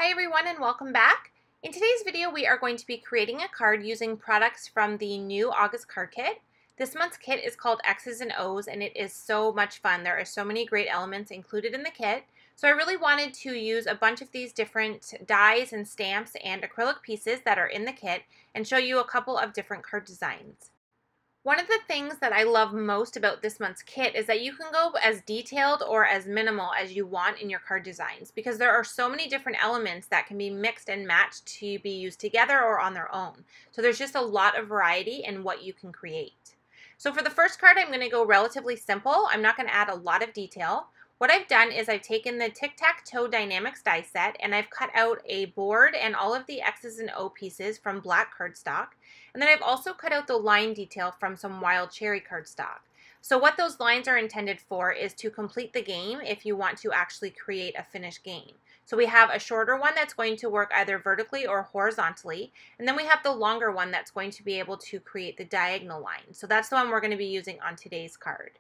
Hi everyone and welcome back. In today's video we are going to be creating a card using products from the new August card kit. This month's kit is called X's and O's and it is so much fun. There are so many great elements included in the kit. So I really wanted to use a bunch of these different dies and stamps and acrylic pieces that are in the kit and show you a couple of different card designs. One of the things that I love most about this month's kit is that you can go as detailed or as minimal as you want in your card designs because there are so many different elements that can be mixed and matched to be used together or on their own. So there's just a lot of variety in what you can create. So for the first card, I'm going to go relatively simple. I'm not going to add a lot of detail. What I've done is I've taken the Tic Tac die-namics die set and I've cut out a board and all of the X's and O pieces from black cardstock. And then I've also cut out the line detail from some wild cherry cardstock. So what those lines are intended for is to complete the game if you want to actually create a finished game. So we have a shorter one that's going to work either vertically or horizontally, and then we have the longer one that's going to be able to create the diagonal line. So that's the one we're going to be using on today's card.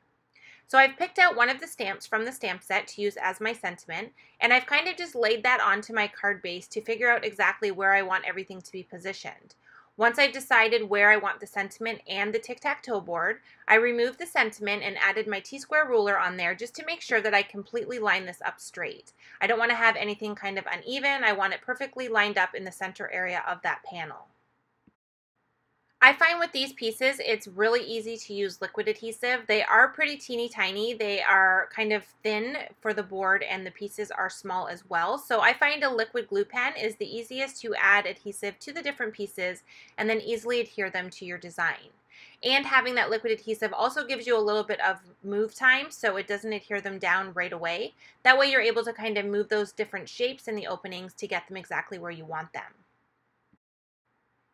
So I've picked out one of the stamps from the stamp set to use as my sentiment, and I've kind of just laid that onto my card base to figure out exactly where I want everything to be positioned. Once I've decided where I want the sentiment and the tic-tac-toe board, I removed the sentiment and added my T-square ruler on there just to make sure that I completely line this up straight. I don't want to have anything kind of uneven. I want it perfectly lined up in the center area of that panel. I find with these pieces it's really easy to use liquid adhesive. They are pretty teeny tiny. They are kind of thin for the board and the pieces are small as well. So I find a liquid glue pen is the easiest to add adhesive to the different pieces and then easily adhere them to your design. And having that liquid adhesive also gives you a little bit of move time so it doesn't adhere them down right away. That way you're able to kind of move those different shapes in the openings to get them exactly where you want them.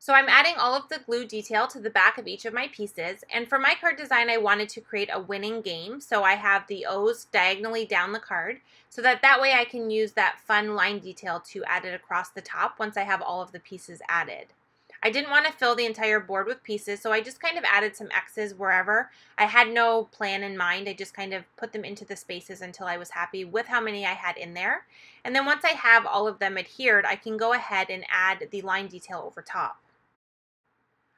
So I'm adding all of the glue detail to the back of each of my pieces, and for my card design I wanted to create a winning game, so I have the O's diagonally down the card so that way I can use that fun line detail to add it across the top once I have all of the pieces added. I didn't want to fill the entire board with pieces, so I just kind of added some X's wherever. I had no plan in mind. I just kind of put them into the spaces until I was happy with how many I had in there. And then once I have all of them adhered, I can go ahead and add the line detail over top.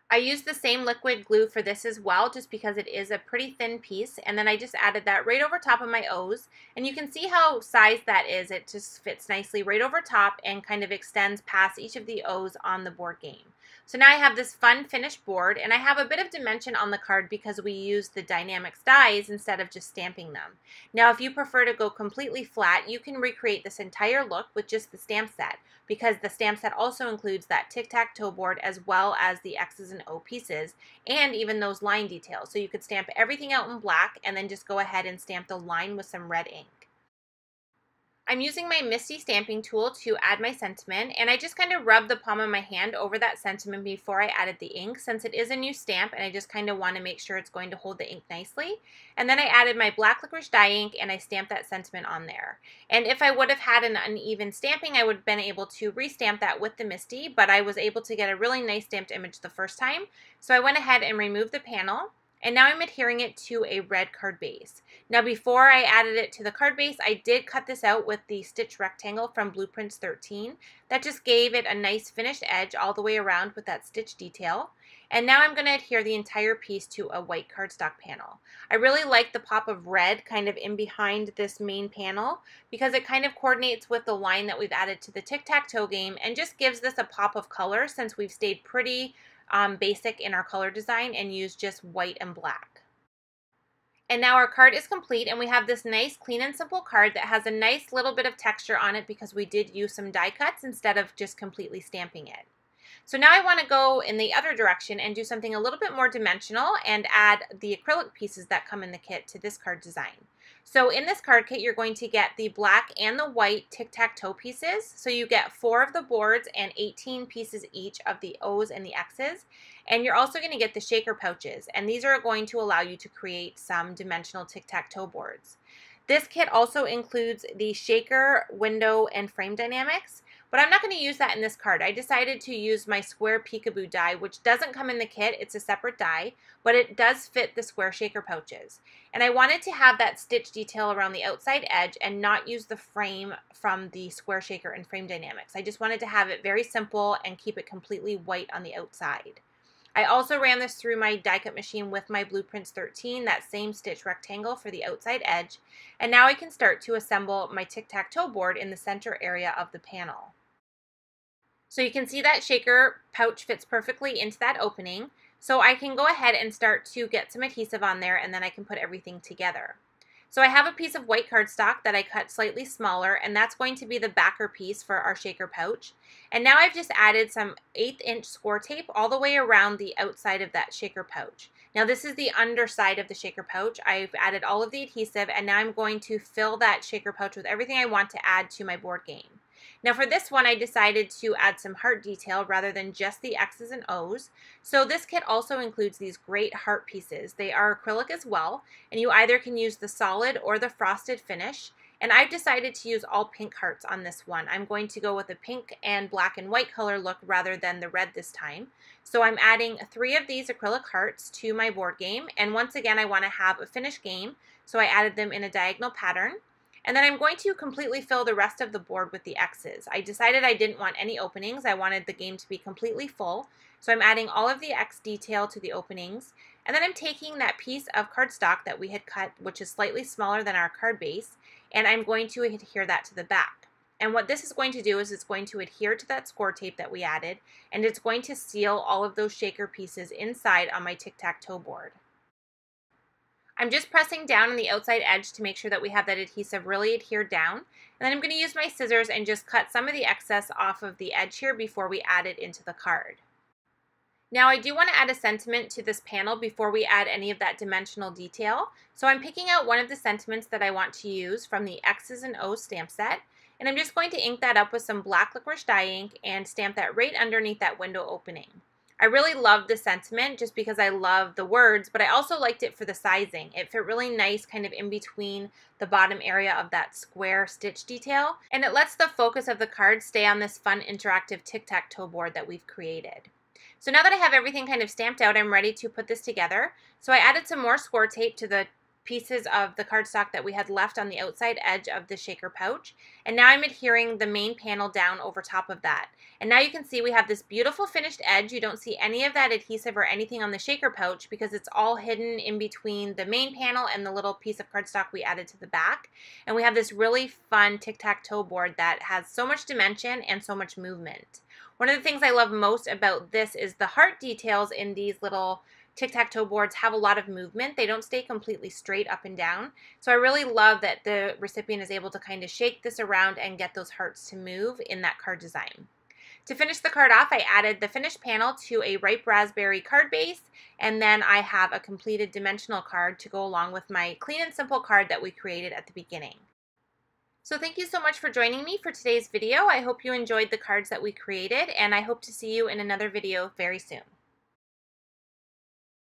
I used the same liquid glue for this as well just because it is a pretty thin piece, and then I just added that right over top of my O's, and you can see how sized that is. It just fits nicely right over top and kind of extends past each of the O's on the board game. So now I have this fun finished board, and I have a bit of dimension on the card because we used the die-namics dies instead of just stamping them. Now if you prefer to go completely flat, you can recreate this entire look with just the stamp set because the stamp set also includes that tic-tac-toe board as well as the X's and O pieces and even those line details. So you could stamp everything out in black and then just go ahead and stamp the line with some red ink. I'm using my Misty stamping tool to add my sentiment, and I just kind of rubbed the palm of my hand over that sentiment before I added the ink since it is a new stamp and I just kind of want to make sure it's going to hold the ink nicely. And then I added my black licorice dye ink and I stamped that sentiment on there. And if I would have had an uneven stamping, I would have been able to restamp that with the Misty, but I was able to get a really nice stamped image the first time. So I went ahead and removed the panel. And now I'm adhering it to a red card base. Now before I added it to the card base, I did cut this out with the stitch rectangle from Blueprints 13. That just gave it a nice finished edge all the way around with that stitch detail. And now I'm going to adhere the entire piece to a white cardstock panel. I really like the pop of red kind of in behind this main panel because it kind of coordinates with the line that we've added to the tic-tac-toe game and just gives this a pop of color since we've stayed pretty basic in our color design and use just white and black. And now our card is complete and we have this nice clean and simple card that has a nice little bit of texture on it because we did use some die cuts instead of just completely stamping it. So now I want to go in the other direction and do something a little bit more dimensional and add the acrylic pieces that come in the kit to this card design. So in this card kit, you're going to get the black and the white tic-tac-toe pieces. So you get 4 of the boards and 18 pieces each of the O's and the X's. And you're also going to get the shaker pouches. And these are going to allow you to create some dimensional tic-tac-toe boards. This kit also includes the shaker, window, and frame dynamics, but I'm not going to use that in this card. I decided to use my square peekaboo die, which doesn't come in the kit. It's a separate die, but it does fit the square shaker pouches. And I wanted to have that stitch detail around the outside edge and not use the frame from the square shaker and frame dynamics. I just wanted to have it very simple and keep it completely white on the outside. I also ran this through my die cut machine with my Blueprints 13, that same stitch rectangle for the outside edge, and now I can start to assemble my tic-tac-toe board in the center area of the panel. So you can see that shaker pouch fits perfectly into that opening, so I can go ahead and start to get some adhesive on there, and then I can put everything together. So I have a piece of white cardstock that I cut slightly smaller, and that's going to be the backer piece for our shaker pouch. And now I've just added some 1/8 inch score tape all the way around the outside of that shaker pouch. Now this is the underside of the shaker pouch. I've added all of the adhesive, and now I'm going to fill that shaker pouch with everything I want to add to my board game. Now for this one, I decided to add some heart detail rather than just the X's and O's. So this kit also includes these great heart pieces. They are acrylic as well, and you either can use the solid or the frosted finish. And I've decided to use all pink hearts on this one. I'm going to go with a pink and black and white color look rather than the red this time. So I'm adding 3 of these acrylic hearts to my board game. And once again, I want to have a finished game, so I added them in a diagonal pattern. And then I'm going to completely fill the rest of the board with the X's. I decided I didn't want any openings. I wanted the game to be completely full. So I'm adding all of the X detail to the openings. And then I'm taking that piece of cardstock that we had cut, which is slightly smaller than our card base, and I'm going to adhere that to the back. And what this is going to do is it's going to adhere to that score tape that we added, and it's going to seal all of those shaker pieces inside on my tic-tac-toe board. I'm just pressing down on the outside edge to make sure that we have that adhesive really adhered down. And then I'm going to use my scissors and just cut some of the excess off of the edge here before we add it into the card. Now I do want to add a sentiment to this panel before we add any of that dimensional detail. So I'm picking out one of the sentiments that I want to use from the X's and O's stamp set. And I'm just going to ink that up with some black licorice dye ink and stamp that right underneath that window opening. I really love the sentiment just because I love the words, but I also liked it for the sizing. It fit really nice kind of in between the bottom area of that square stitch detail, and it lets the focus of the card stay on this fun interactive tic-tac-toe board that we've created. So now that I have everything kind of stamped out, I'm ready to put this together. So I added some more score tape to the pieces of the cardstock that we had left on the outside edge of the shaker pouch, and now I'm adhering the main panel down over top of that. And now you can see we have this beautiful finished edge. You don't see any of that adhesive or anything on the shaker pouch because it's all hidden in between the main panel and the little piece of cardstock we added to the back. And we have this really fun tic-tac-toe board that has so much dimension and so much movement. One of the things I love most about this is the heart details in these little tic-tac-toe boards have a lot of movement. They don't stay completely straight up and down. So I really love that the recipient is able to kind of shake this around and get those hearts to move in that card design. To finish the card off, I added the finished panel to a ripe raspberry card base, and then I have a completed dimensional card to go along with my clean and simple card that we created at the beginning. So thank you so much for joining me for today's video. I hope you enjoyed the cards that we created, and I hope to see you in another video very soon.